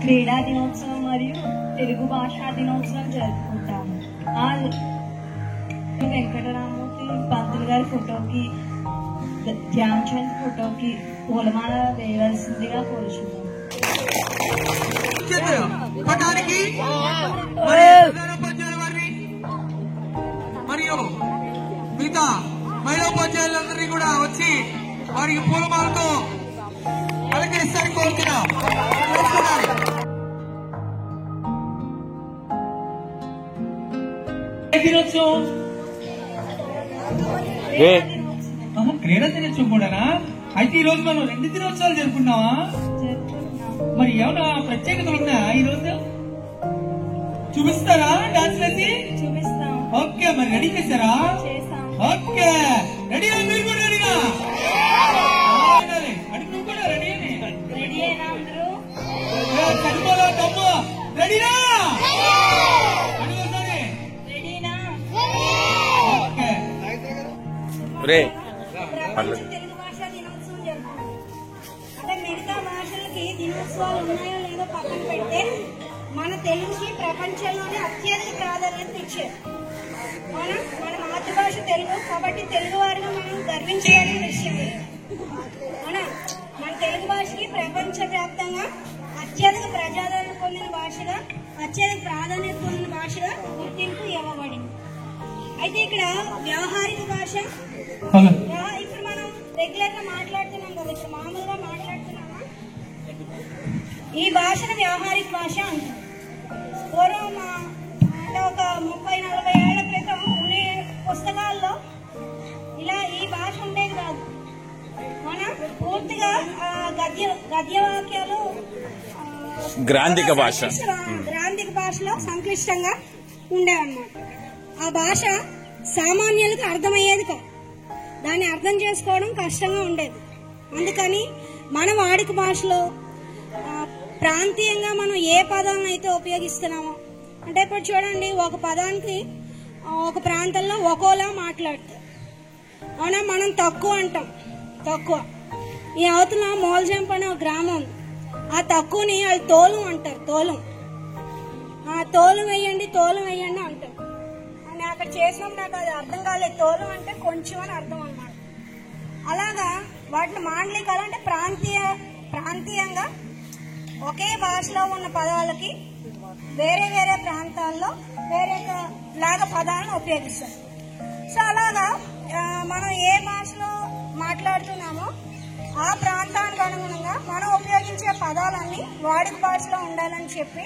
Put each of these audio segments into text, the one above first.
క్రీడా దినోత్సవం మరియు తెలుగు భాషా దినోత్సవం జరుపుకుంటాము. వెంకటరామూర్తి పంతులు గారి ఫోటోకి, ధ్యాన్ చంద్ ఫోటోకి పూలమాల వేయవలసిందిగా కోరుచున్నాము. మరియు మిగతా మహిళా ఉపాధ్యాయులందరినీ కూడా వచ్చి వారికి పూలమాలతో అలంకరిస్తారని కోరుతున్నాం. క్రీడా దినోత్సవం కూడానా? అయితే ఈ రోజు మనం 2 దినోత్సవాలు జరుపుకున్నావా? మరి ఏమన్నా ప్రత్యేకత ఉందా ఈ రోజు? చూపిస్తారా డాన్స్ వేసి? చూపిస్తాం. ఓకే, మరి రెడీ చేశారా? Okay, ready? మీరు కూడా రెడీనా? అడుగు, నువ్వు కూడా రెడీ అని రెడీ అయినా అందరూ? చనిపోదా తమ్ము? రెడీనా? రెడీనా? ఓకే. తెలుగు భాషా దినోత్సవం జరుపుకుంటాం. అంటే మిగతా భాషలకి దినోత్సవాలు ఉన్నాయో లేదో పక్కన పెడితే మన తెలుగుకి ప్రపంచంలోనే అత్యధిక ప్రాధాన్యత ఇచ్చారు. మన మాతృభాష తెలుగు కాబట్టి తెలుగు వారిగా మనం గర్వించాలని విషయం. మన తెలుగు భాషకి ప్రపంచ వ్యాప్తంగా అత్యధిక ప్రజాదరణ పొందిన భాషగా, అత్యధిక ప్రాధాన్యత పొందిన భాషగా గుర్తింపు ఇవ్వబడింది. అయితే ఇక్కడ వ్యవహారిక భాష, ఇప్పుడు మనం రెగ్యులర్ గా మాట్లాడుతున్నాం కదా, ఇప్పుడు మామూలుగా మాట్లాడుతున్నామా, ఈ భాషను వ్యవహారిక భాష అంటారు. పూర్వం అంటే ఒక 30-40 ఏళ్ల క్రితం ఉండే పుస్తకాల్లో ఇలా ఈ భాష ఉండేది కాదు. మన పూర్తిగా గద్యవాక్యాలు గ్రాంధిక భాషలో సంక్లిష్టంగా ఉండేవన్నమాట. ఆ భాష సామాన్యులకు అర్థమయ్యేది కాదు, దాన్ని అర్థం చేసుకోవడం కష్టంగా ఉండేది. అందుకని మన వాడుక భాషలో ప్రాంతీయంగా మనం ఏ పదాలను అయితే ఉపయోగిస్తున్నామో, అంటే ఇప్పుడు చూడండి, ఒక పదానికి ఒక ప్రాంతంలో ఒక్కోలా మాట్లాడతారు. అవునా, మనం తక్కువ అంటాం. తక్కువ ఈ అవతల మోల్జంప్ అనే ఒక గ్రామం, ఆ తక్కువని వాళ్ళు తోలు అంటారు. తోలు వేయండి అంటారు. అని అక్కడ చేసినప్పుడు నాకు అది అర్థం కాలేదు. తోలు అంటే కొంచెం అని అర్థం అన్నమాట. అలాగా వాటిని మాండలికాలు అంటే ప్రాంతీయంగా ఒకే భాషలో ఉన్న పదాలకి వేరే వేరే ప్రాంతాల్లో వేరే లాగా పదాలను ఉపయోగిస్తారు. సో అలాగా మనం ఏ భాషలో మాట్లాడుతున్నామో ఆ ప్రాంతానికి అనుగుణంగా మనం ఉపయోగించే పదాలన్నీ వాడుక భాషలో ఉండాలని చెప్పి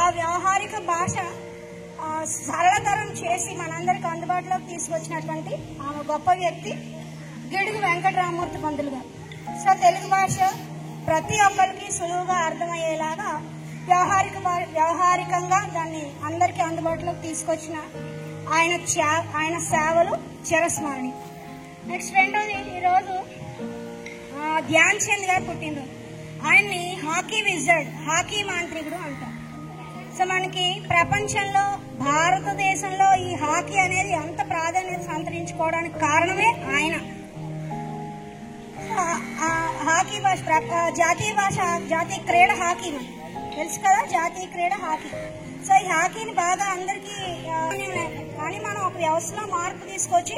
ఆ వ్యవహారిక భాష సరళతరం చేసి మనందరికి అందుబాటులోకి తీసుకొచ్చినటువంటి ఆమె గొప్ప వ్యక్తి గిడుగు వెంకటరామూర్తి పంతులు గారు. సో తెలుగు భాష ప్రతి ఒక్కరికి సులువుగా అర్థమయ్యేలాగా వ్యవహారికంగా దాన్ని అందరికీ అందుబాటులోకి తీసుకొచ్చిన ఆయన సేవలు చిరస్మరణి. నెక్స్ట్ రెండోది, ఈరోజు ధ్యాన్ చంద్ గారు పుట్టినరోజు. ఆయన్ని హాకీ విజర్డ్, హాకీ మాంత్రికుడు అంటారు. సో మనకి ప్రపంచంలో, భారతదేశంలో ఈ హాకీ అనేది ఎంత ప్రాధాన్యత సంతరించుకోవడానికి కారణమే ఆయన. హాకీ భాష జాతీయ భాష, జాతీయ క్రీడ హాకీ, తెలుసు కదా, జాతీయ క్రీడ హాకీ. సో ఈ హాకీని బాగా అందరికీ, కానీ మనం ఒక వ్యవస్థలో మార్పు తీసుకొచ్చి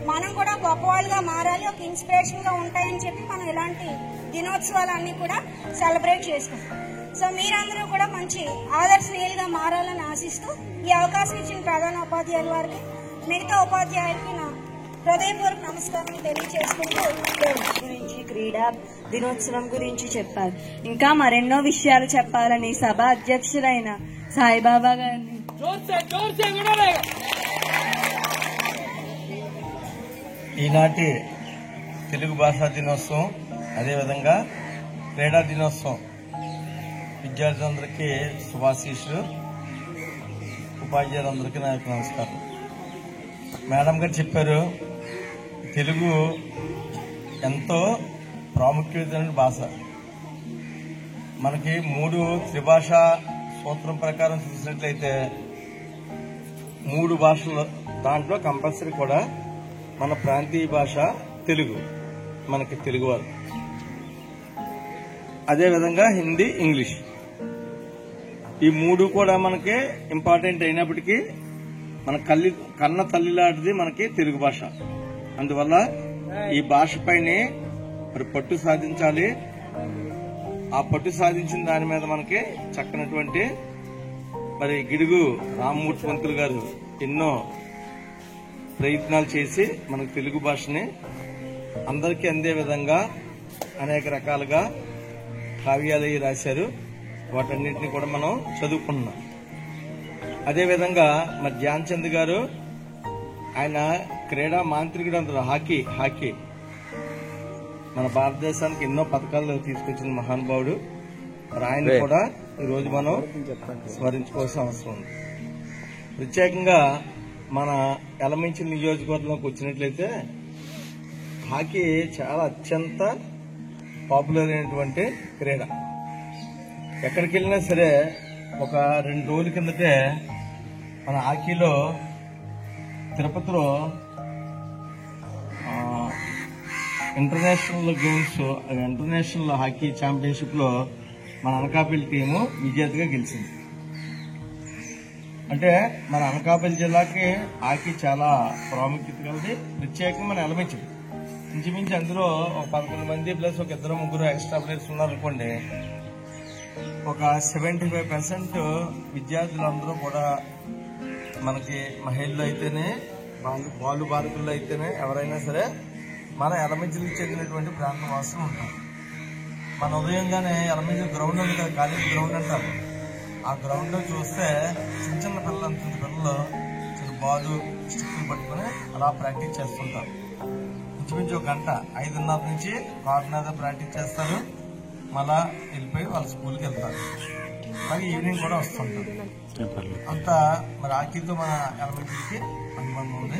మనం కూడా గొప్పవాళ్ళుగా మారాలి, ఒక ఇన్స్పిరేషన్ గా ఉంటాయని చెప్పి మనం ఇలాంటి దినోత్సవాలన్నీ కూడా సెలబ్రేట్ చేసుకుంటాం. సో మీరందరూ కూడా మంచి ఆదర్శనీయులుగా మారాలని ఆశిస్తూ ఈ అవకాశం ఇచ్చిన ప్రధాన ఉపాధ్యాయుల వారికి, మిగతా ఉపాధ్యాయులకి నా హృదయపూర్వక నమస్కారం తెలియజేసుకుంటూ గురించి, క్రీడా దినోత్సవం గురించి చెప్పారు. ఇంకా మరెన్నో విషయాలు చెప్పాలని సభ అధ్యక్షుడైన సాయిబాబా గారిని ఈనాటి తెలుగు భాషా దినోత్సవం, అదేవిధంగా క్రీడా దినోత్సవం విద్యార్థులందరికీ శుభాశీస్సులు, ఉపాధ్యాయులందరికీ నా యొక్క నమస్కారం. మేడం గారు చెప్పారు, తెలుగు ఎంతో ప్రాముఖ్యమైన భాష. మనకి 3 త్రిభాషా సూత్రం ప్రకారం చూసినట్లయితే 3 భాషలు, దాంట్లో కంపల్సరీ కూడా మన ప్రాంతీయ భాష తెలుగు, మనకి తెలుగువారు. అదేవిధంగా హిందీ, ఇంగ్లీష్. ఈ మూడు కూడా మనకి ఇంపార్టెంట్ అయినప్పటికీ మన కన్న తల్లిలాంటిది మనకి తెలుగు భాష. అందువల్ల ఈ భాష పైన మరి పట్టు సాధించాలి. ఆ పట్టు సాధించిన దాని మీద మనకి చక్కనటువంటి మరి గిడుగు రామ్మూర్తి పంతులు గారు ఎన్నో ప్రయత్నాలు చేసి మనకు తెలుగు భాషని అందరికీ అందే విధంగా అనేక రకాలుగా కావ్యాలు రాశారు. వాటన్నింటినీ కూడా మనం చదువుకున్నాం. అదేవిధంగా మరి ధ్యాన్ చంద్ గారు ఆయన క్రీడా మాంత్రికుడు అంటారు. హాకీ మన భారతదేశానికి ఎన్నో పథకాలు తీసుకొచ్చిన మహానుభావుడు. మరి ఆయన కూడా ఈరోజు మనం స్మరించుకోవాల్సిన అవసరం ఉంది. ప్రత్యేకంగా మన యలమంచిలి నియోజకవర్గంలోకి వచ్చినట్లయితే హాకీ చాలా అత్యంత పాపులర్ అయినటువంటి క్రీడ. ఎక్కడికి వెళ్ళినా సరే ఒక 2 రోజుల కిందటే మన హాకీలో తిరుపతిలో international games international hockey championship లో మన అనకాపల్లి టీము విజేతగా గెలిచింది. అంటే మన అనకాపల్లి జిల్లాకి హాకీ చాలా ప్రాముఖ్యత కలది. ప్రత్యేకంగా మన యలమంచిలి ఇంచుమించు అందులో ఒక 11 మంది ప్లస్ ఒక 2-3 ఎక్స్ట్రా ప్లేయర్స్ ఉన్నారనుకోండి, ఒక 75% విద్యార్థులందరూ కూడా మనకి మహిళలు అయితేనే బాలు బాలికలు అయితేనే ఎవరైనా సరే మన యలమంచిలికి చెందినటువంటి ప్రాంత వాసులు ఉంటారు. మన ఉదయంగానే యలమంచిలి గ్రౌండ్ ఉంది కదా, కాలేజీ గ్రౌండ్ అంటారు. ఆ గ్రౌండ్ లో చూస్తే చిన్న పిల్లలు అంత పిల్లలు చిన్న బాలు స్టిక్లు పట్టుకుని అలా ప్రాక్టీస్ చేస్తుంటారు. ఇంచుమించు 1 గంట 5:30 నుంచి 6:30 ప్రాక్టీస్ చేస్తారు. మళ్ళా వెళ్ళిపోయి వాళ్ళ స్కూల్కి వెళ్తారు. మరి ఈవినింగ్ కూడా వస్తుంటారు. అంతా మరి హాకీతో మన యలమంచిలికి అనుబంధం ఉంది.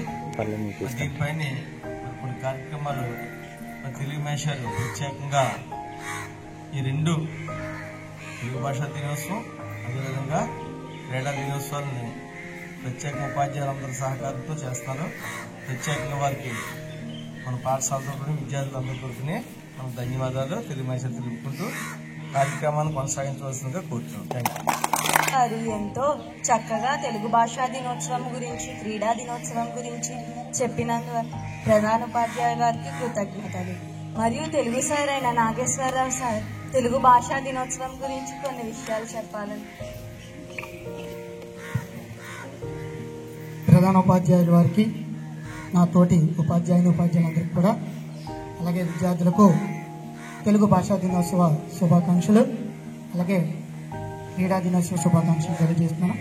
దీనిపైన కొన్ని కార్యక్రమాలు తెలుగు మేషాలు ప్రత్యేకంగా ఈ 2 తెలుగు భాషా దినోత్సవం అదేవిధంగా క్రీడా దినోత్సవాలని ప్రత్యేక ఉపాధ్యాయులందరి సహకారంతో చేస్తారు. ప్రత్యేకంగా వారికి మన పాఠశాల తరపున విద్యార్థులందరి తరపున మనం ధన్యవాదాలు తెలియమేసి తెలుపుకుంటూ కార్యక్రమాన్ని కొనసాగించవలసిందిగా కోరుతున్నాం. వారు ఎంతో చక్కగా తెలుగు భాషా దినోత్సవం గురించి క్రీడా దినోత్సవం గురించి చెప్పినందుకు ప్రధాన ఉపాధ్యాయుల గారికి కృతజ్ఞతలు. మరియు తెలుగు సార్ అయిన నాగేశ్వరరావు సార్ తెలుగు భాషా దినోత్సవం గురించి కొన్ని విషయాలు చెప్పాలని. ప్రధాన ఉపాధ్యాయుల వారికి, నా తోటి ఉపాధ్యాయులందరికీ కూడా, అలాగే విద్యార్థులకు తెలుగు భాషా దినోత్సవ శుభాకాంక్షలు, అలాగే క్రీడా దినోత్సవ శుభాకాంక్షలు తెలియజేస్తున్నాను.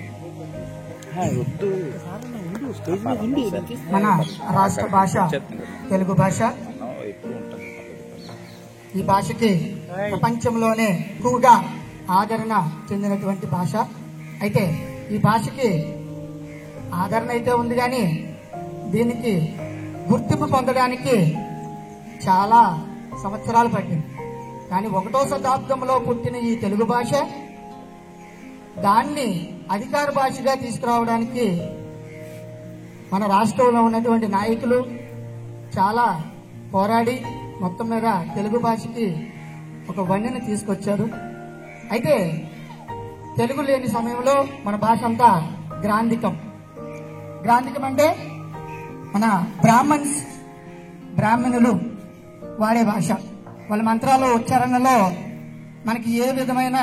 మన రాష్ట్ర భాష తెలుగు భాష. ఈ భాషకి ప్రపంచంలోనే ఎక్కువగా ఆదరణ చెందినటువంటి భాష. అయితే ఈ భాషకి ఆదరణ అయితే ఉంది, కానీ దీనికి గుర్తింపు పొందడానికి చాలా సంవత్సరాలు పట్టింది. కానీ 1వ శతాబ్దంలో పుట్టిన ఈ తెలుగు భాష దాన్ని అధికార భాషగా తీసుకురావడానికి మన రాష్ట్రంలో ఉన్నటువంటి నాయకులు చాలా పోరాడి మొత్తం మీద తెలుగు భాషకి ఒక వన్నెని తీసుకొచ్చారు. అయితే తెలుగు లేని సమయంలో మన భాష అంతా గ్రాంధికం అంటే మన బ్రాహ్మణులు వాడే భాష. వాళ్ళ మంత్రాలు ఉచ్చారణలో మనకి ఏ విధమైన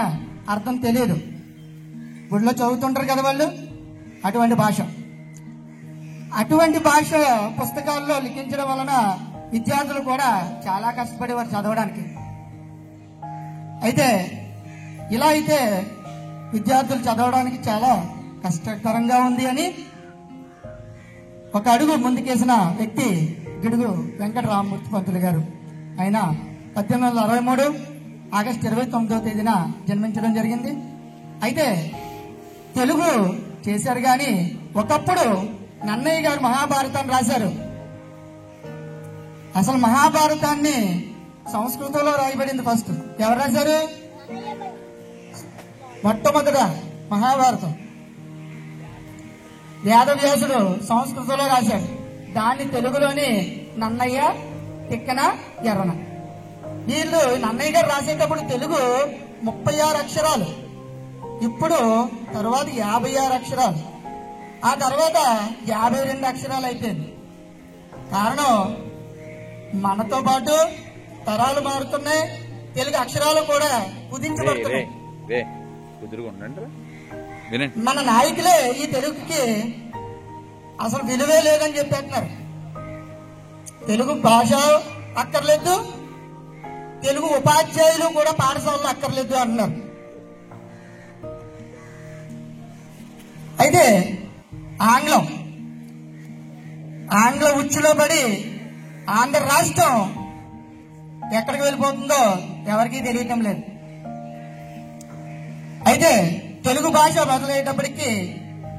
అర్థం తెలియదు. గుడిలో చదువుతుంటారు కదా వాళ్ళు, అటువంటి భాష పుస్తకాల్లో లిఖించడం వలన విద్యార్థులు కూడా చాలా కష్టపడేవారు చదవడానికి. అయితే ఇలా అయితే విద్యార్థులు చదవడానికి చాలా కష్టకరంగా ఉంది అని ఒక అడుగు ముందుకేసిన వ్యక్తి గిడుగు వెంకట రామ్మూర్తి పంతులు గారు. ఆయన 1863 ఆగస్టు 29వ తేదీన జన్మించడం జరిగింది. అయితే తెలుగు చేశారు, కానీ ఒకప్పుడు నన్నయ్య గారు మహాభారతాన్ని రాశారు. అసలు మహాభారతాన్ని సంస్కృతంలో రాయబడింది. ఫస్ట్ ఎవరు రాశారు? మొట్టమొదట మహాభారతం వేదవ్యాసుడు సంస్కృతంలో రాశాడు. దాన్ని తెలుగులోని నన్నయ్య, తిక్కన, ఎర్రన. వీళ్ళు నన్నయ్య గారు రాసేటప్పుడు తెలుగు 36 అక్షరాలు. ఇప్పుడు తర్వాత 56 అక్షరాలు, ఆ తర్వాత 52 అక్షరాలు అయిపోయింది. కారణం మనతో పాటు తరాలు మారుతున్నాయి, తెలుగు అక్షరాలు కూడా కుదించబడుతున్నాయి. మన నాయకులే ఈ తెలుగుకి అసలు విలువే లేదని చెప్పేస్తున్నారు. తెలుగు భాష అక్కర్లేదు, తెలుగు ఉపాధ్యాయులు కూడా పాఠశాలలో అక్కర్లేదు అంటున్నారు. అయితే ఆంగ్ల ఉచ్చులో పడి ఆంధ్ర రాష్ట్రం ఎక్కడికి వెళ్ళిపోతుందో ఎవరికీ తెలియటం లేదు. అయితే తెలుగు భాష మొదలయ్యేటప్పటికీ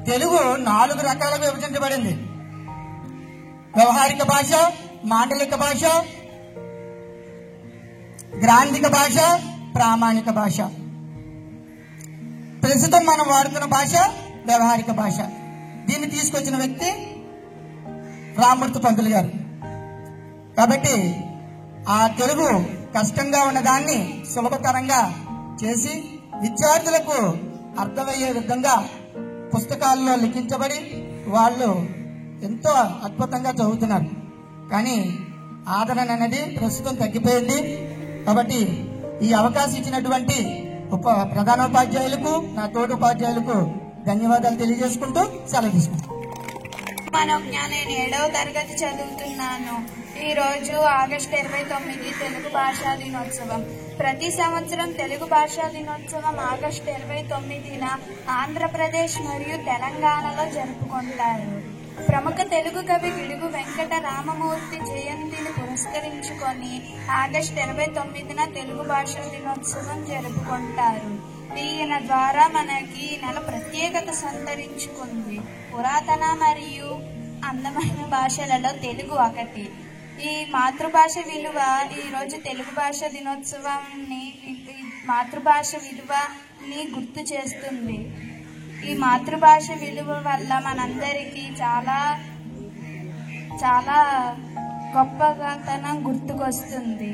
తెలుగు 4 రకాలుగా విభజించబడింది. వ్యవహారిక భాష, మాండలిక భాష, గ్రాంధిక భాష, ప్రామాణిక భాష. ప్రస్తుతం మనం వాడుతున్న భాష వ్యవహారిక భాష. దీన్ని తీసుకొచ్చిన వ్యక్తి రామ్మూర్తి పంతులు గారు. కాబట్టి ఆ తెలుగు కష్టంగా ఉన్నదాన్ని సులభతరంగా చేసి విద్యార్థులకు అర్థమయ్యే విధంగా పుస్తకాల్లో లిఖించబడి వాళ్ళు ఎంతో అద్భుతంగా చదువుతున్నారు. కానీ ఆదరణ అనేది ప్రస్తుతం తగ్గిపోయింది. కాబట్టి ఈ అవకాశం ఇచ్చినటువంటి ప్రధానోపాధ్యాయులకు, నా తోటి ఉపాధ్యాయులకు ధన్యవాదాలు తెలియజేసుకుంటూ సెలవు తీసుకుంటాను. నేను 7వ తరగతి చదువుతున్నాను. ఈ రోజు ఆగస్టు 29 తెలుగు భాషా దినోత్సవం. ప్రతి సంవత్సరం తెలుగు భాషా దినోత్సవం ఆగస్టు 29న ఆంధ్రప్రదేశ్ మరియు తెలంగాణలో జరుపుకుంటారు. ప్రముఖ తెలుగు కవి గిడుగు వెంకట రామమూర్తి జయంతిని పురస్కరించుకొని ఆగస్టు 29న తెలుగు భాషా దినోత్సవం జరుపుకుంటారు. ఈయన ద్వారా మనకి ఈ నెల ప్రత్యేకత సంతరించుకుంది. పురాతన మరియు అందమైన భాషలలో తెలుగు ఒకటి. ఈ మాతృభాష విలువ ఈ రోజు తెలుగు భాష దినోత్సవాన్ని మాతృభాష విలువని గుర్తు చేస్తుంది. ఈ మాతృభాష విలువ వల్ల మనందరికీ చాలా చాలా గొప్పతనం గుర్తుకొస్తుంది.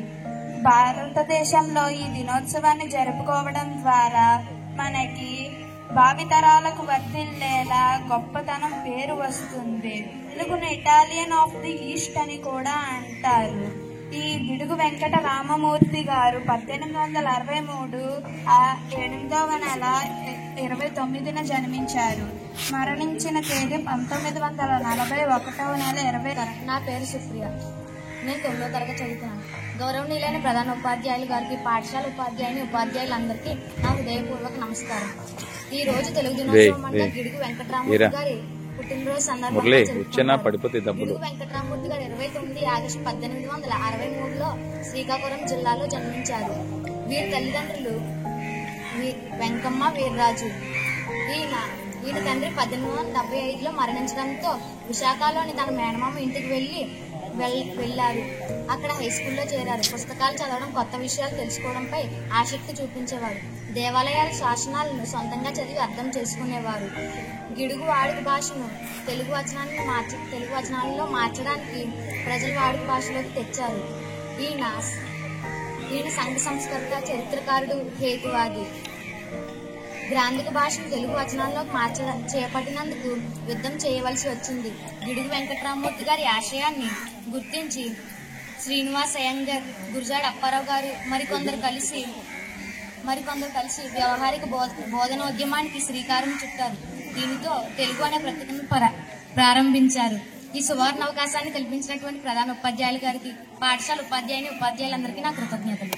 భారతదేశంలో ఈ దినోత్సవాన్ని జరుపుకోవడం ద్వారా మనకి భావితరాలకు వర్ధిల్లేలా గొప్పతనం పేరు వస్తుంది. తెలుగును ఇటాలియన్ ఆఫ్ ది ఈస్ట్ అని కూడా అంటారు. ఈ గిడుగు వెంకట రామమూర్తి గారు 1863 8వ నెల 29న జన్మించారు. మరణించిన తేదీ 1941వ నెల 20. నా పేరు సుప్రియ. నేను 9వ తరగతి చదువుతున్నాను. గౌరవనీయులైన ప్రధాన ఉపాధ్యాయులు గారికి, పాఠశాల ఉపాధ్యాయులందరికీ నా హృదయపూర్వక నమస్కారం. ఈ రోజు తెలుగు దినోత్సవం అంటే గిడుగు వెంకటరామూర్తి గారి పుట్టినరోజు సందర్భంగా గిడుగు వెంకటరామూర్తి గారు 29 ఆగస్టు 1863లో శ్రీకాకుళం జిల్లాలో జన్మించారు. వీరి తల్లిదండ్రులు వెంకమ్మ, వీర్రాజు. ఈయన తండ్రి 1875లో మరణించడంతో విశాఖలోని తన మేనమామ ఇంటికి వెళ్లారు. అక్కడ హై స్కూల్లో చేరారు. పుస్తకాలు చదవడం, కొత్త విషయాలు తెలుసుకోవడంపై ఆసక్తి చూపించేవారు. దేవాలయాల శాసనాలను సొంతంగా చదివి అర్థం చేసుకునేవారు. గిడుగు వాడుక భాషను తెలుగు వచనాలలో మార్చడానికి ప్రజల వాడుక భాషలోకి తెచ్చారు. ఈయన సంఘ సంస్కర్త, చరిత్రకారుడు, హేతువాది. గ్రాంధిక భాషను తెలుగు వచనాల్లోకి చేపట్టినందుకు యుద్ధం చేయవలసి వచ్చింది. గిడుగు వెంకటరామూర్తి గారి ఆశయాన్ని గుర్తించి శ్రీనివాస్ అయ్యంగర్, గురజాడ అప్పారావు గారు మరికొందరు కలిసి వ్యవహారిక బోధనోద్యమానికి శ్రీకారం చుట్టారు. దీనితో తెలుగు అనే ప్రతికను ప్రారంభించారు. ఈ సువర్ణ అవకాశాన్ని కల్పించినటువంటి ప్రధాన ఉపాధ్యాయులు గారికి, పాఠశాల ఉపాధ్యాయులందరికీ నా కృతజ్ఞతలు.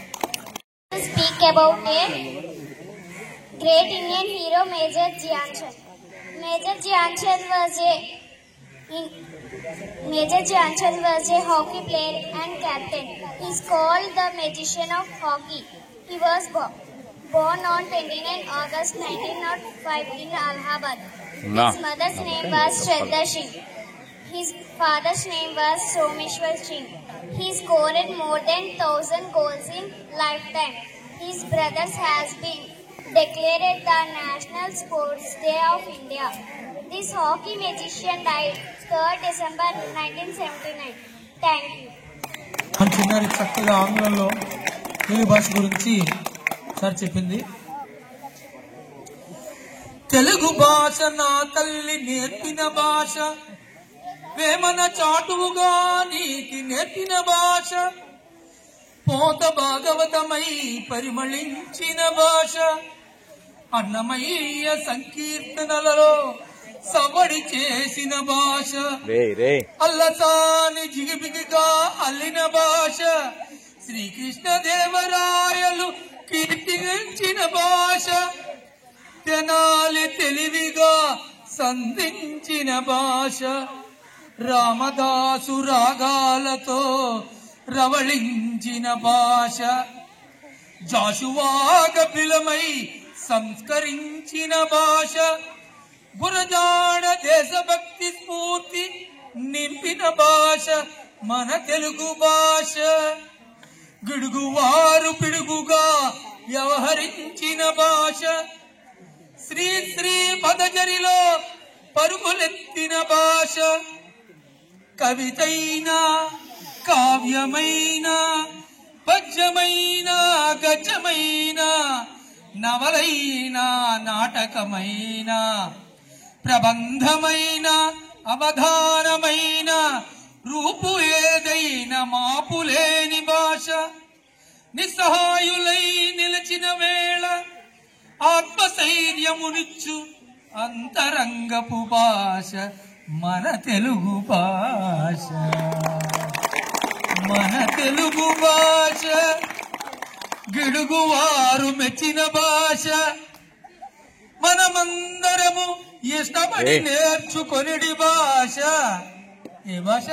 Speak about a great Indian hero, Major Dhyanchand. Major Dhyanchand was a hockey player and captain. He is called the magician of hockey. He was born on 29 August 1905 in Allahabad. His mother's name was Shraddha Singh. His father's name was Someshwar Singh. He scored more than 1000 goals in lifetime. His brothers has been declared the National Sports Day of India. This hockey magician died 3rd December 1979. Thank you. చిన్నారి చక్కగా ఆంగ్లంలో తెలుగు భాష గురించి sir చెప్పింది. తెలుగు భాష నా తల్లి నేర్పిన భాష, వేమన చాటువుగా నీకి నేర్పిన భాష, పోత భాగవతమై పరిమళించిన భాష, అన్నమయ్య సంకీర్తనలలో సవడి చేసిన భాష, అల్లసాని జిగిబిగిగా అల్లిన భాష, శ్రీకృష్ణదేవరాయలు కీర్తించిన భాష, తెనాలి తెలివిగా సంధించిన భాష, రామదాసు రాగాలతో రవళించిన భాష, జాషువా కపిలమై సంస్కరించిన భాష, గురజాడ దేశభక్తి స్ఫూర్తి నింపిన భాష మన తెలుగు భాష, గిడుగువారు పిడుగుగా వ్యవహరించిన భాష, శ్రీ శ్రీ పదజరిలో పరుగులెత్తిన భాష, కవితైన కావ్యమైన పద్యమైన గద్యమైన నవలైన నాటకమైన ప్రబంధమైన అవధానమైన రూపు ఏదైన మాపులేని భాష, నిస్సహాయులై నిలిచిన వేళ ఆత్మశైర్యమునిచ్చు అంతరంగపు భాష మన తెలుగు భాష, మన తెలుగు భాష, గిడుగువారు మెచ్చిన భాష, మనమందరము ఇష్టపడి నేర్చుకొనిడి భాష, ఏ భాష?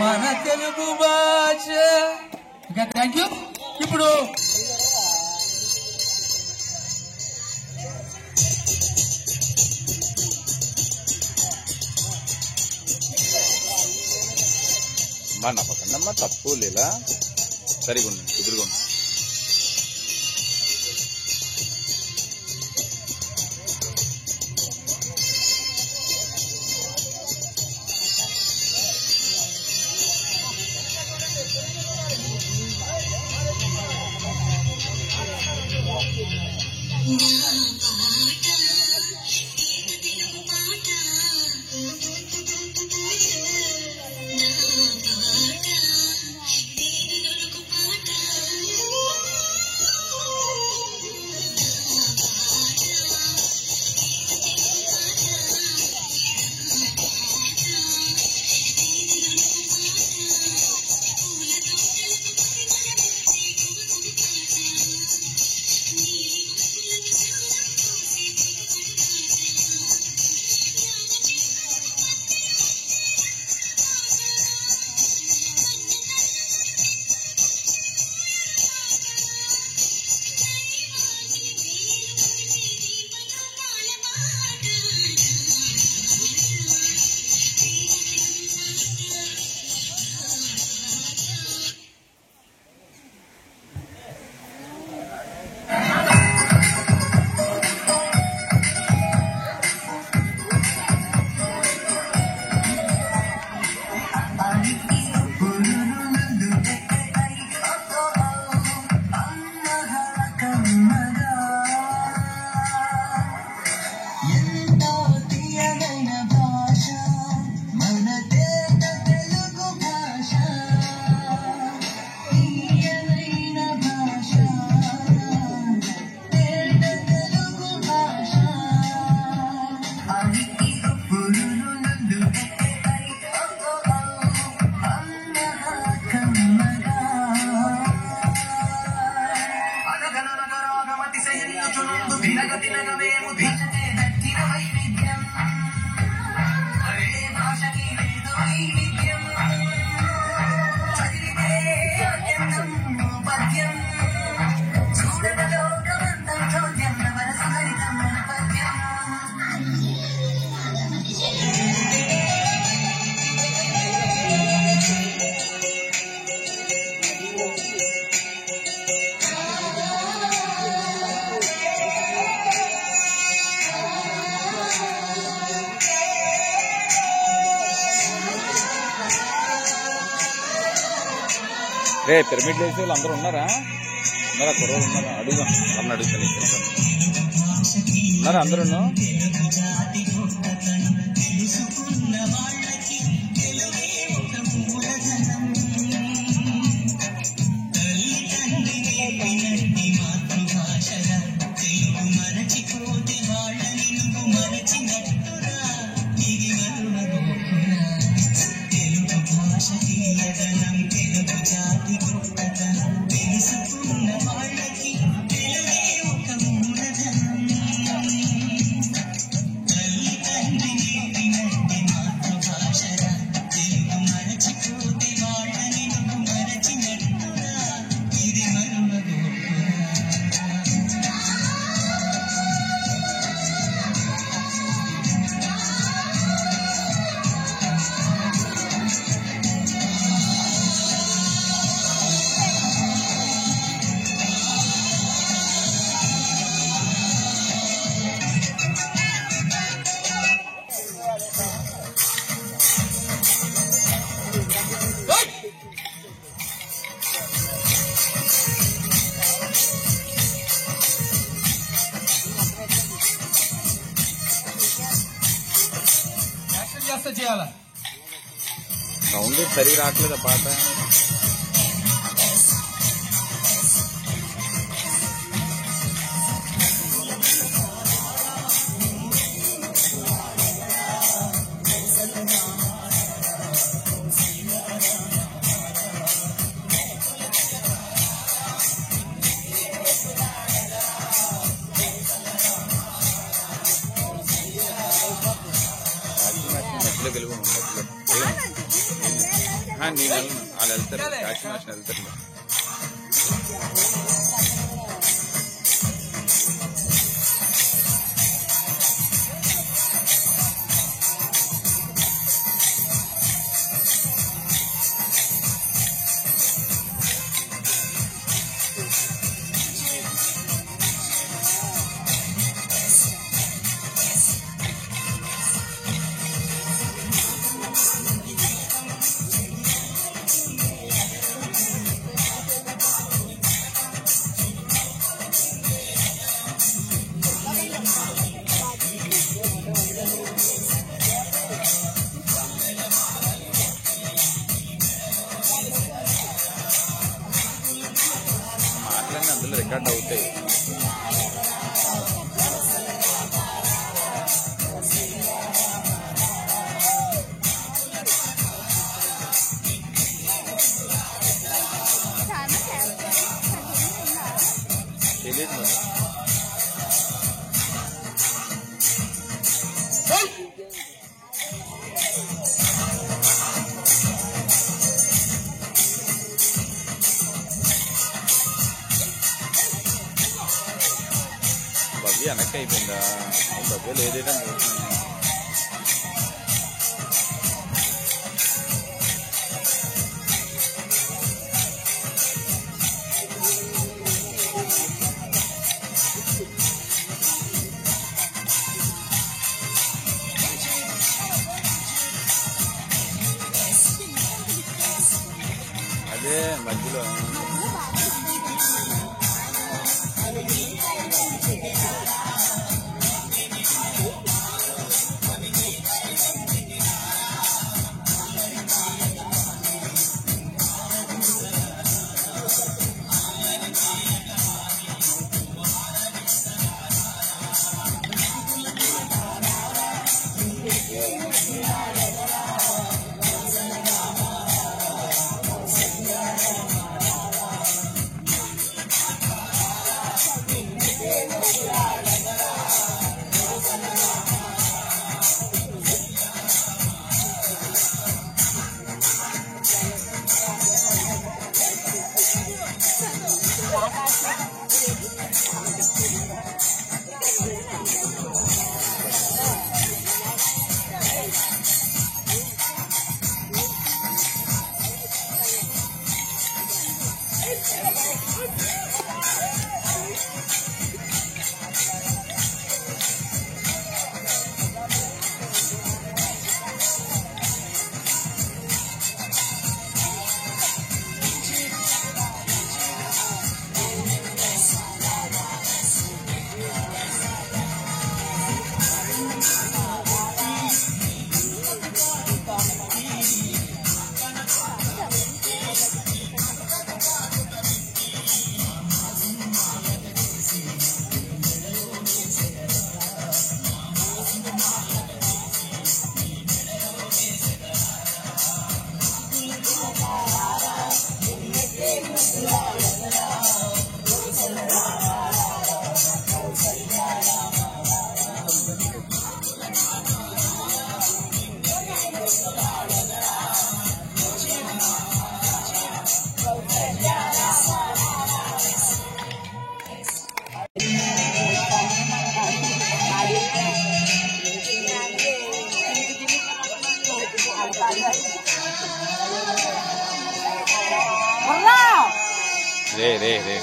మన తెలుగు భాష. Thank you. ఇప్పుడు నమ్మకన్నమ్మ తప్పు లేదా సరిగా కుదురుగా పిరమిడ్ వేసే వాళ్ళు అందరూ ఉన్నారా? కుర్రోళ్ళు ఉన్నారా? అడుగుదాం, అన్న అడుగుతాను. మరి అందరూ చేయాలా? సౌండ్ సరిగా రావట్లేదా పాట? మధ్యలో గెలుపు నేను వాళ్ళు వెళ్తారు, వ్యాక్సినేషన్ వెళ్తారు. అందులో రికార్డ్ అవుతాయి. తెలియదు మరి. భవ్య వెనక్కి అయిపోయిందా? భవ్య లేదేటం చూస్తున్నాను. అదే మధ్యలో రే రే రే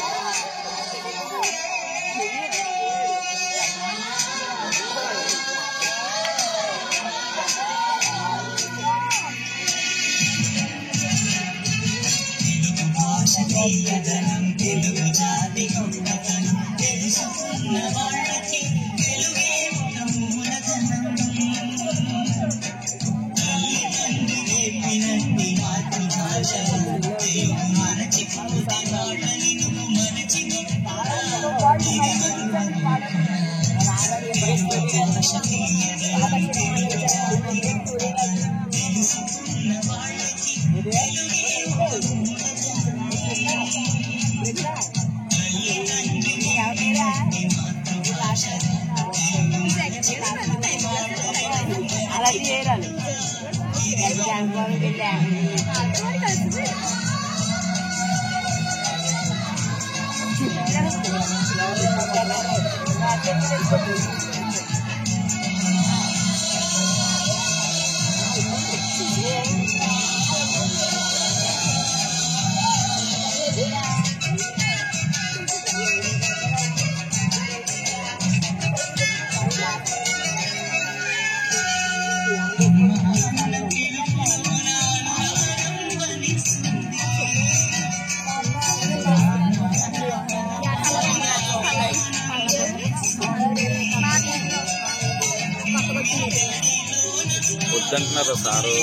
వద్దంటున్నారు సారు,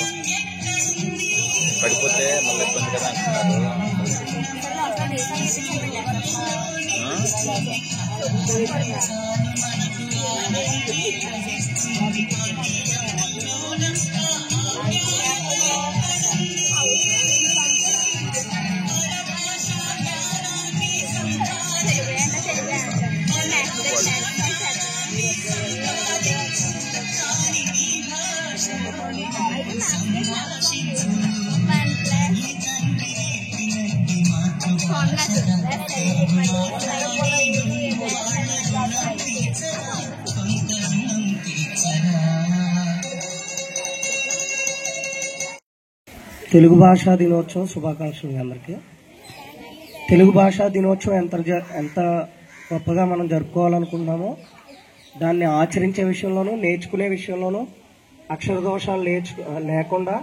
పడిపోతే మళ్ళీ ఇబ్బంది కదా అంటున్నారు. తెలుగు భాషా దినోత్సవం శుభాకాంక్షలు మీ అందరికీ. తెలుగు భాషా దినోత్సవం ఎంత గొప్పగా మనం జరుపుకోవాలనుకుంటున్నామో దాన్ని ఆచరించే విషయంలోనూ నేర్చుకునే విషయంలోనూ అక్షర దోషాలు లేకుండా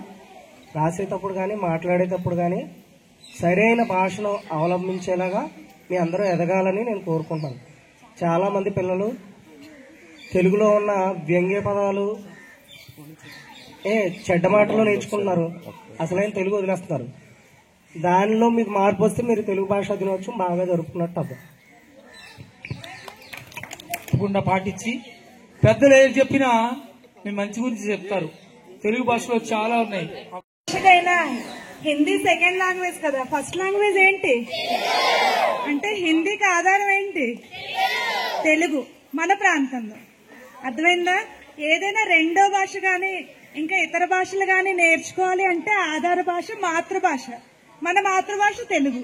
రాసేటప్పుడు కానీ మాట్లాడేటప్పుడు కానీ సరైన భాషను అవలంబించేలాగా మీ అందరూ ఎదగాలని నేను కోరుకుంటాను. చాలామంది పిల్లలు తెలుగులో ఉన్న వ్యంగ్య పదాలు చెడ్డ మాటలు నేర్చుకుంటున్నారు, అసలైన తెలుగు వదిలేస్తున్నారు. దానిలో మీకు మార్పు వస్తే మీరు తెలుగు భాషా దినోత్సవం బాగా జరుపుకున్నట్టు అర్థం. తప్పకుండా పాటించి పెద్దలు ఏది చెప్పినా మేము మంచి గురించి చెప్తారు. తెలుగు భాషలో చాలా ఉన్నాయి. హిందీ సెకండ్ లాంగ్వేజ్ కదా, ఫస్ట్ లాంగ్వేజ్ ఏంటి అంటే హిందీకి ఆధారం ఏంటి? తెలుగు. మన ప్రాంతంలో అర్థమైందా? ఏదైనా రెండో భాష కానీ ఇంకా ఇతర భాషలు కానీ నేర్చుకోవాలి అంటే ఆధార భాష మాతృభాష. మన మాతృభాష తెలుగు.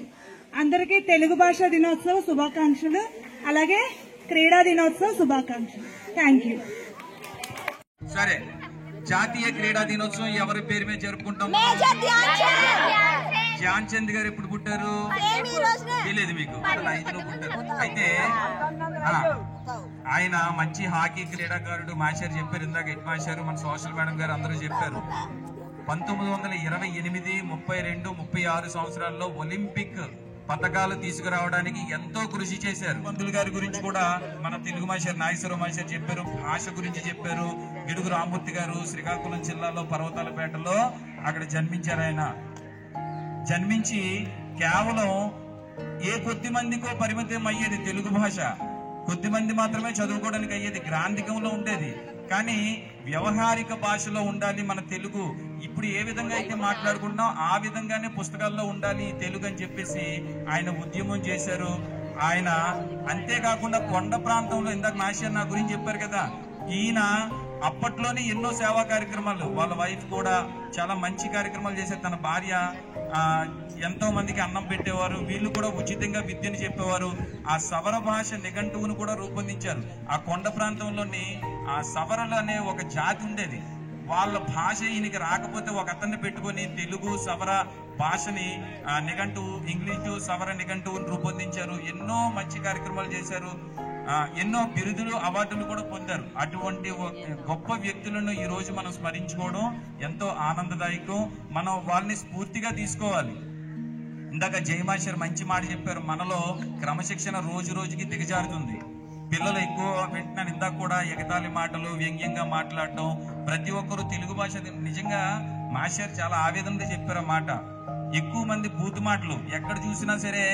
అందరికీ తెలుగు భాషా దినోత్సవ శుభాకాంక్షలు, అలాగే క్రీడా దినోత్సవ శుభాకాంక్షలు. Thank you. సరే, జాతీయ క్రీడా దినోత్సవం ఎవరి పేరు మీద జరుపుకుంటాం? ధ్యాన్ చంద్ గారు ఎప్పుడు పుట్టారు తెలియదు మీకు, 5లో పుట్టారు. అయితే ఆయన మంచి హాకీ క్రీడాకారుడు. మాస్టర్ చెప్పారు ఇందాక, హెడ్ మాస్టర్, మన సోషల్ మేడం గారు అందరూ చెప్పారు. 1928, 32, 36 సంవత్సరాల్లో ఒలింపిక్ పథకాలు తీసుకురావడానికి ఎంతో కృషి చేశారు. పంతులు గారి గురించి కూడా మన తెలుగు మాస్టర్ నాగేశ్వరరావు మాస్టర్ చెప్పారు, భాష గురించి చెప్పారు. గిడుగు రామూర్తి గారు శ్రీకాకుళం జిల్లాలో పర్వతాలపేటలో అక్కడ జన్మించారు. ఆయన జన్మించి కేవలం కొద్ది మందికో పరిమితం అయ్యేది తెలుగు భాష, కొద్ది మంది మాత్రమే చదువుకోవడానికి అయ్యేది, గ్రాంధికంలో ఉండేది. కానీ వ్యవహారిక భాషలో ఉండాలి మన తెలుగు. ఇప్పుడు ఏ విధంగా అయితే మాట్లాడుకుంటున్నాం ఆ విధంగానే పుస్తకాల్లో ఉండాలి తెలుగు అని చెప్పేసి ఆయన ఉద్యమం చేశారు. ఆయన అంతేకాకుండా కొండ ప్రాంతంలో, ఇందాక మాస్టర్ నా గురించి చెప్పారు కదా, ఈయన అప్పట్లోనే ఎన్నో సేవా కార్యక్రమాలు, వాళ్ళ వైఫ్ కూడా చాలా మంచి కార్యక్రమాలు చేశారు. తన భార్య ఎంతో మందికి అన్నం పెట్టేవారు, వీళ్ళు కూడా ఉచితంగా విద్యను చెప్పేవారు. ఆ సవర భాష నిఘంటువును కూడా రూపొందించారు. ఆ కొండ ప్రాంతంలోని ఆ సవరలు అనే ఒక జాతి ఉండేది. వాళ్ళ భాష ఈయనకి రాకపోతే ఒక అతన్ని పెట్టుకొని తెలుగు సవర భాషని నిఘంటు ఇంగ్లీషు సవర నిఘంటువుని రూపొందించారు. ఎన్నో మంచి కార్యక్రమాలు చేశారు. ఎన్నో బిరుదులు అవార్డులు కూడా పొందారు. అటువంటి గొప్ప వ్యక్తులను ఈ రోజు మనం స్మరించుకోవడం ఎంతో ఆనందదాయకం. మనం వాళ్ళని స్ఫూర్తిగా తీసుకోవాలి. ఇందాక జయమాషర్ మంచి మాట చెప్పారు. మనలో క్రమశిక్షణ రోజు రోజుకి దిగజారుతుంది. పిల్లలు ఎక్కువ వింటున్నాను. ఇందాక కూడా ఎగతాళి మాటలు, వ్యంగ్యంగా మాట్లాడటం. ప్రతి ఒక్కరు తెలుగు భాష నిజంగా మాస్టర్ చాలా ఆవేదనగా చెప్పారు మాట. ఎక్కువ మంది బూతు మాటలు ఎక్కడ చూసినా సరే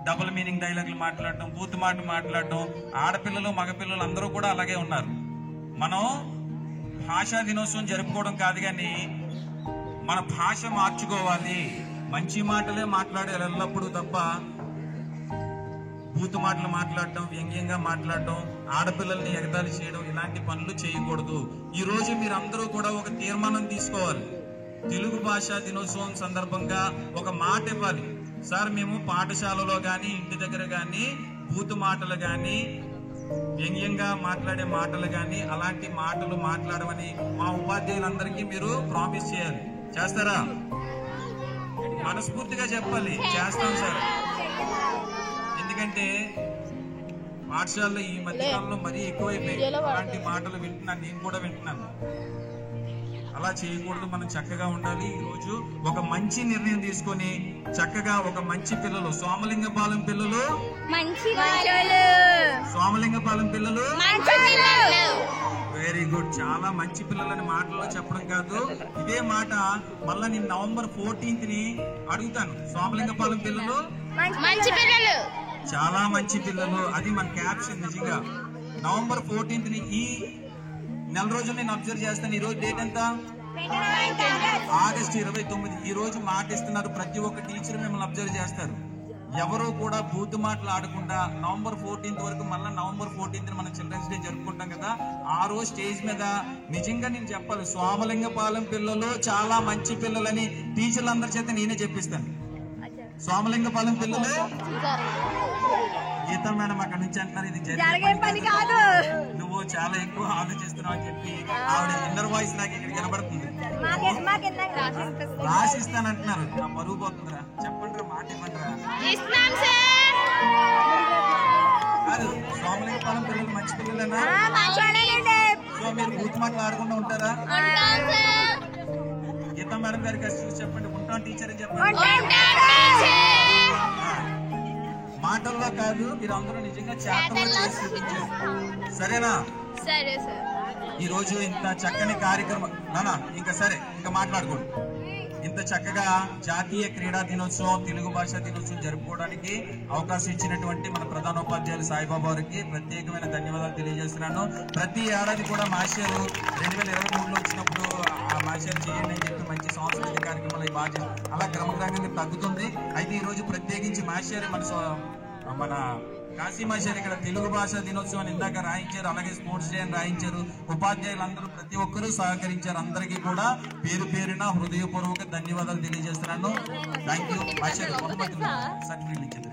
డబుల్ మీనింగ్ డైలాగులు మాట్లాడటం, బూతు మాట మాట్లాడటం. ఆడపిల్లలు మగపిల్లలు అందరూ కూడా అలాగే ఉన్నారు. మనం భాషా దినోత్సవం జరుపుకోవడం కాదు కానీ మన భాష మార్చుకోవాలి. మంచి మాటలే మాట్లాడాలి ఎల్లప్పుడూ తప్ప బూతు మాటలు మాట్లాడటం, వ్యంగ్యంగా మాట్లాడటం, ఆడపిల్లల్ని ఎగతాళి చేయడం ఇలాంటి పనులు చేయకూడదు. ఈ రోజు మీరందరూ కూడా ఒక తీర్మానం తీసుకోవాలి. తెలుగు భాషా దినోత్సవం సందర్భంగా ఒక మాట ఇవ్వాలి. సార్ మేము పాఠశాలలో గాని ఇంటి దగ్గర గాని బూతు మాటలు గాని వ్యంగ్యంగా మాట్లాడే మాటలు గాని అలాంటి మాటలు మాట్లాడమని మా ఉపాధ్యాయులందరికీ మీరు ప్రామిస్ చేయాలి. చేస్తారా? మనస్ఫూర్తిగా చెప్పాలి. చేస్తాం సార్. ఎందుకంటే పాఠశాలలో ఈ మధ్యకాలంలో మరీ ఎక్కువైపోయాయి. అలాంటి మాటలు వింటున్నాను, నేను కూడా వింటున్నాను. అలా చేయకూడదు. మనం చక్కగా ఉండాలి. ఈ రోజు ఒక మంచి నిర్ణయం తీసుకొని చక్కగా ఒక మంచి పిల్లలు సోమలింగపాలెం పిల్లలు సోమలింగపాలెం పిల్లలు వెరీ గుడ్. చాలా మంచి పిల్లలని మాటల్లో చెప్పడం కాదు, ఇదే మాట మళ్ళా నేను November 14th అడుగుతాను. సోమలింగపాలెం పిల్లలు చాలా మంచి పిల్లలు. అది మన క్యాప్షన్. నిజంగా November 14th ఈ నెల రోజులు నేను అబ్జర్వ్ చేస్తాను. ఈ రోజు డేట్ ఎంత? August 29. ఈ రోజు మాట ఇస్తున్నారు. ప్రతి ఒక్క టీచర్ మిమ్మల్ని అబ్జర్వ్ చేస్తారు. ఎవరు కూడా బూతు మాటలు ఆడకుండా November 14th వరకు మళ్ళీ November 14th మనం చిల్డ్రన్స్ డే జరుపుకుంటాం కదా, ఆ రోజు స్టేజ్ మీద నిజంగా నేను చెప్పాలి సోమలింగపాలెం పిల్లలు చాలా మంచి పిల్లలని టీచర్లందరి చేత నేనే చెప్పిస్తాను. సోమలింగపాలెం పిల్లలు గీతా మేడం అక్కడ నుంచి అంటున్నారు ఇది జరిగే పని కాదు, నువ్వు చాలా ఎక్కువ ఆలోచిస్తున్నావు అని చెప్పి ఆవిడ ఇన్నర్ వాయిస్ నాకు ఇక్కడ వినబడుతుంది. రాసిస్తానంటున్నారు. నా పరువు పోతుందిరా. చెప్పండి మాట ఇవ్వండిరా. కాదు సోమలింగపాలెం పిల్లలు మంచి పిల్లలేనా? సో మీరు బూత్ మాటలు ఆడకుండా ఉంటారా? గీతా మేడం గారికి చూసి చెప్పండి. ఉంటాం టీచర్ అని చెప్పండి. మాటల్లో కాదు, మీరు అందరూ నిజంగా చేతల్లో చేసి చూపించారు. సరేనా? సరే సార్. ఈ రోజు ఇంత చక్కని కార్యక్రమం నానా ఇంకా సరే ఇంకా మాట్లాడకూడదు. ఇంత చక్కగా జాతీయ క్రీడా దినోత్సవం, తెలుగు భాషా దినోత్సవం జరుపుకోవడానికి అవకాశం ఇచ్చినటువంటి మన ప్రధానోపాధ్యాయులు సాయిబాబా గారికి ప్రత్యేకమైన ధన్యవాదాలు తెలియజేస్తున్నాను. ప్రతి ఏడాది కూడా మాస్టర్ 2023లో వచ్చినప్పుడు ఆ మాస్టర్ చేయండి అని చెప్పి మంచి సాంస్కృతిక కార్యక్రమాలు బాగా అలా క్రమక్రమంగా తగ్గుతుంది. అయితే ఈ రోజు ప్రత్యేకించి మాస్టర్ మన కాశీ మాస్టర్ ఇక్కడ తెలుగు భాషా దినోత్సవాన్ని ఇందాక రాయించారు, అలాగే స్పోర్ట్స్ డే అని రాయించారు. ఉపాధ్యాయులందరూ ప్రతి ఒక్కరూ సహకరించారు. అందరికీ కూడా పేరు పేరున హృదయపూర్వక ధన్యవాదాలు తెలియజేస్తున్నాను. Thank you. మాస్టర్ సర్టిఫికేట్ ఇచ్చారు.